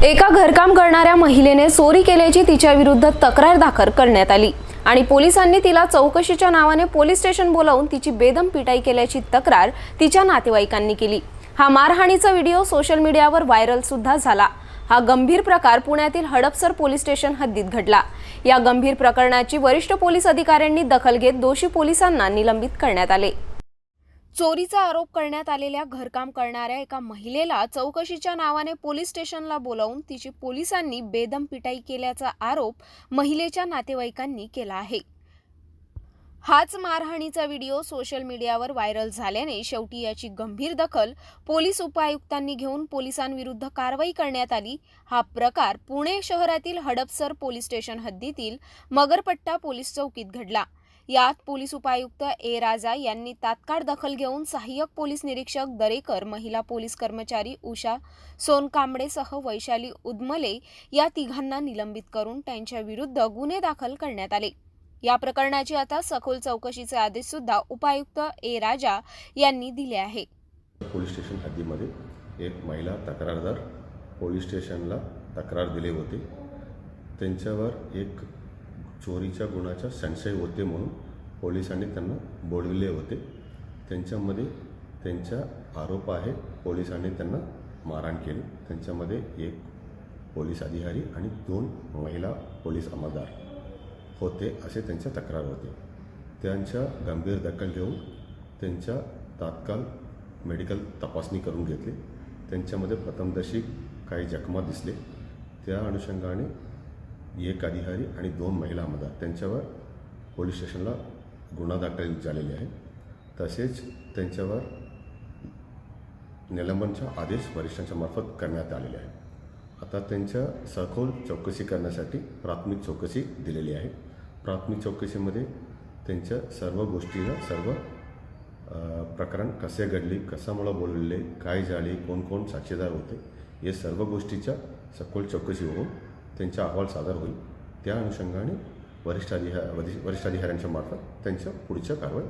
एका घरकाम करणाऱ्या महिलेने चोरी केल्याची तिच्या विरुद्ध तक्रार दाखल करण्यात आली आणि पोलिसांनी तिला चौकशीच्या नावाने पोलीस स्टेशन बोलावून तिची बेदम पिटाई केल्याची तक्रार तिच्या नातेवाईकांनी केली। हा मारहाणीचा व्हिडिओ सोशल मीडियावर व्हायरल सुद्धा झाला। हा गंभीर प्रकार पुण्यातील हडपसर पोलीस स्टेशन हद्दीत घडला। या गंभीर प्रकरणाची वरिष्ठ पोलीस अधिकाऱ्यांनी दखल घेत दोषी पोलिसांना निलंबित करण्यात आले। चोरीचा आरोप करण्यात आलेल्या घरकाम करणाऱ्या एका महिलेला चौकशीच्या नावाने पोलीस स्टेशनला बोलावून तिची पोलिसांनी बेदम पिटाई केल्याचा आरोप महिलेच्या नातेवाईकांनी केला आहे। हाच मारहाणीचा व्हिडिओ सोशल मीडियावर व्हायरल झाल्याने शेवटी याची गंभीर दखल पोलीस उपायुक्तांनी घेऊन पोलिसांविरुद्ध कारवाई करण्यात आली। हा प्रकार पुणे शहरातील हडपसर पोलीस स्टेशन हद्दीतील मगरपट्टा पोलीस चौकीत घडला। यात पोलीस उपायुक्त ए राजा यांनी तात्काळ दखल घेऊन सहाय्यक पोलीस निरीक्षक दरेकर, महिला पोलीस कर्मचारी उषा सोनकांबळेसह वैशाली उदमले या तिघांना निलंबित करून त्यांच्या विरुद्ध गुन्हे दाखल करण्यात आले। या प्रकरणाची आता सखोल चौकशीचे आदेश सुद्धा उपायुक्त ए राजा यांनी दिले आहे। पोलीस स्टेशन हद्दीमध्ये एक महिला तक्रारदार पोलीस स्टेशनला तक्रार दिले होते। त्यांच्यावर एक चोरीच्या गुन्ह्याचा संशय होते म्हणून पोलिसांनी त्यांना बोलविले होते। त्यांच्यामध्ये त्यांचा आरोप आहे पोलिसांनी त्यांना मारहाण केली। त्यांच्यामध्ये एक पोलीस अधिकारी आणि 2 महिला पोलीस अंमलदार होते असे त्यांच्या तक्रार होते। त्यांच्या गंभीर दखल घेऊन त्यांच्या तात्काळ मेडिकल तपासणी करून घेतली। त्यांच्यामध्ये प्रथमदर्शी काही जखमा दिसले। त्या अनुषंगाने एक अधिकारी आणि 2 महिला अंमलदार त्यांच्यावर पोलीस स्टेशनला गुन्हा दाखल झालेले आहे। तसेच त्यांच्यावर निलंबनाचा आदेश वरिष्ठांच्या मार्फत करण्यात आलेले आहे। आता त्यांच्या सखोल चौकशी करण्यासाठी प्राथमिक चौकशी दिलेली आहे। प्राथमिक चौकशीमध्ये त्यांच्या सर्व गोष्टीला सर्व प्रकरण कसे घडले, कशामुळे बोलले, काय झाले, कोण कोण साक्षीदार होते, हे सर्व गोष्टीच्या सखोल चौकशी होऊन त्यांचा अहवाल सादर होईल। त्या अनुषंगाने वरिष्ठ अधिकाऱ्यांच्या मार्फत त्यांच्या पुढच्या कारवाई